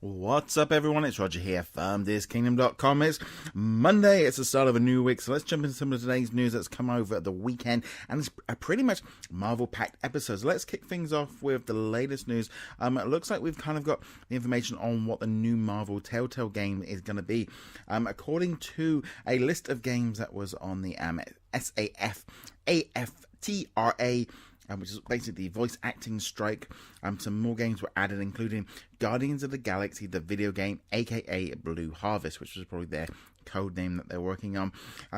What's up, everyone? It's Roger here from DisKingdom.com. It's Monday. It's the start of a new week, so let's jump into some of today's news that's come over the weekend, and it's a pretty much Marvel-packed episode. So let's kick things off with the latest news. It looks like we've kind of got the information on what the new Marvel TellTale game is going to be. According to a list of games that was on the SAF-AFTRA, which is basically voice acting strike. Some more games were added, including Guardians of the Galaxy, the video game, aka Blue Harvest, which was probably their code name that they're working on.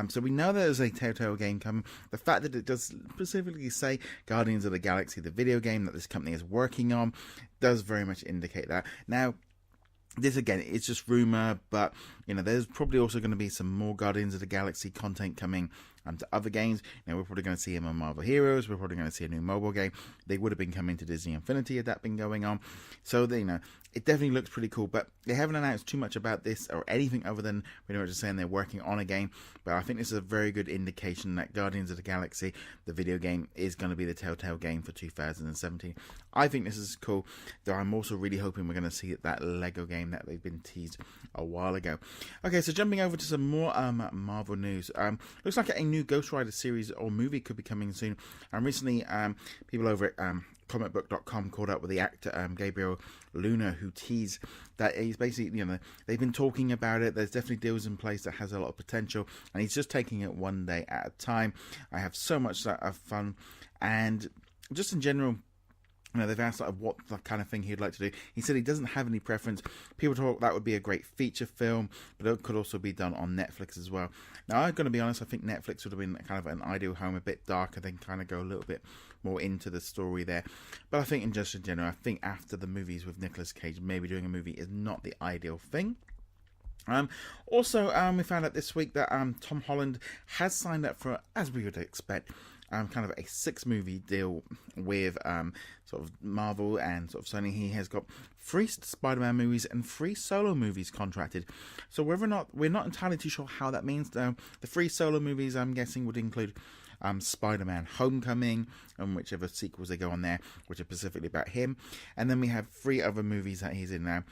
So we know there's a TellTale game coming. The fact that it does specifically say Guardians of the Galaxy, the video game that this company is working on, does very much indicate that. Now, this again, it's just rumor, but there's probably also going to be some more Guardians of the Galaxy content coming to other games. We're probably going to see him on Marvel Heroes. We're probably going to see a new mobile game. They would have been coming to Disney Infinity had that been going on. So it definitely looks pretty cool, but they haven't announced too much about this or anything other than pretty much just saying they're working on a game. But I think this is a very good indication that Guardians of the Galaxy, the video game, is going to be the TellTale game for 2017. I think this is cool, though I'm also really hoping we're going to see that Lego game that they've been teased a while ago. Okay, so jumping over to some more Marvel news. Looks like a new Ghost Rider series or movie could be coming soon. And recently, people over at comicbook.com caught up with the actor Gabriel Luna, who teased that he's basically, they've been talking about it. There's definitely deals in place that has a lot of potential, and he's just taking it one day at a time. I have so much fun, and just in general, they've asked what the kind of thing he'd like to do. He said he doesn't have any preference. People talk that would be a great feature film, but it could also be done on Netflix as well. Now, I'm going to be honest, I think Netflix would have been kind of an ideal home, a bit darker, then kind of go a little bit more into the story there. But I think in general, I think after the movies with Nicolas Cage, maybe doing a movie is not the ideal thing. Also, we found out this week that Tom Holland has signed up for, as we would expect, kind of a 6-movie deal with sort of Marvel and sort of Sony. He has got 3 Spider-Man movies and 3 solo movies contracted. So whether or not, we're not entirely too sure how that means. The 3 solo movies, I'm guessing, would include Spider-Man Homecoming and whichever sequels they go on there, which are specifically about him. And then we have 3 other movies that he's in now.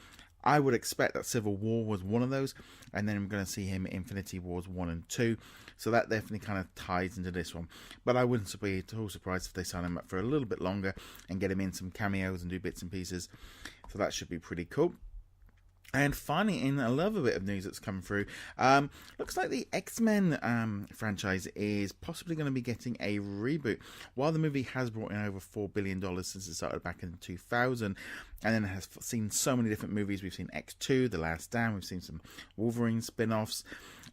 I would expect that Civil War was one of those, and then I'm going to see him in Infinity Wars 1 and 2, so that definitely kind of ties into this one. But I wouldn't be at all surprised if they sign him up for a little bit longer and get him in some cameos and do bits and pieces, so that should be pretty cool. And finally, in another bit of news that's come through, looks like the X-Men franchise is possibly going to be getting a reboot. While the movie has brought in over $4 billion since it started back in 2000, and then has seen so many different movies. We've seen X2, The Last Stand, we've seen some Wolverine spin-offs,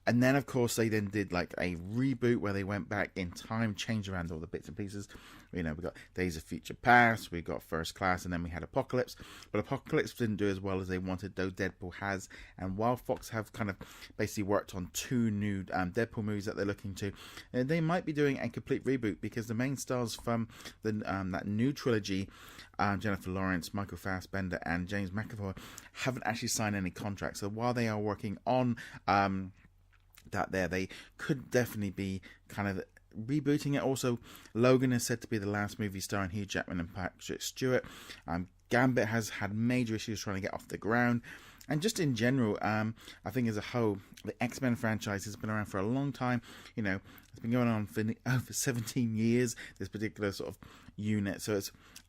and then of course they then did like a reboot where they went back in time, changed around all the bits and pieces. We got Days of Future Past, we got First Class, and then we had Apocalypse. But Apocalypse didn't do as well as they wanted, though Deadpool has. And while Fox have kind of basically worked on 2 new Deadpool movies that they're looking to, they might be doing a complete reboot, because the main stars from the that new trilogy, Jennifer Lawrence, Michael Fassbender, and James McAvoy, haven't actually signed any contracts. So while they are working on that they could definitely be kind of rebooting it. Also, Logan is said to be the last movie starring Hugh Jackman and Patrick Stewart. Gambit has had major issues trying to get off the ground. And just in general, I think as a whole, the X-Men franchise has been around for a long time. It's been going on for over 17 years, this particular sort of unit. So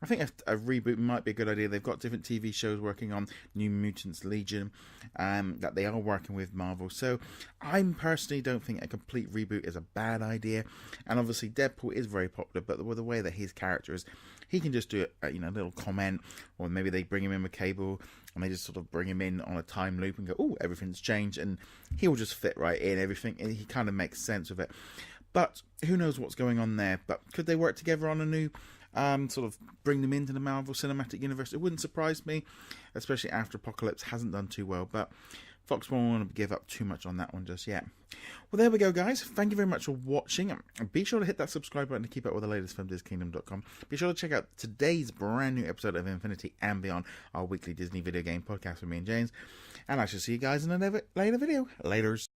I think a reboot might be a good idea. They've got different TV shows working on New Mutants Legion that they are working with Marvel. So I personally don't think a complete reboot is a bad idea. And obviously Deadpool is very popular, but with the way that his character is, he can just do a little comment, or maybe they bring him in with Cable and they just sort of bring him in on a time loop and go, oh, everything's changed, and he'll just fit right in everything, and he kind of makes sense of it. But who knows what's going on there? But could they work together on a new sort of bring them into the Marvel Cinematic Universe? It wouldn't surprise me, especially after Apocalypse hasn't done too well, but Fox won't want to give up too much on that one just yet. Well, there we go, guys. Thank you very much for watching. Be sure to hit that subscribe button to keep up with the latest from DisKingdom.com. Be sure to check out today's brand new episode of Infinity and Beyond, our weekly Disney video game podcast with me and James. And I shall see you guys in another later video. Laters.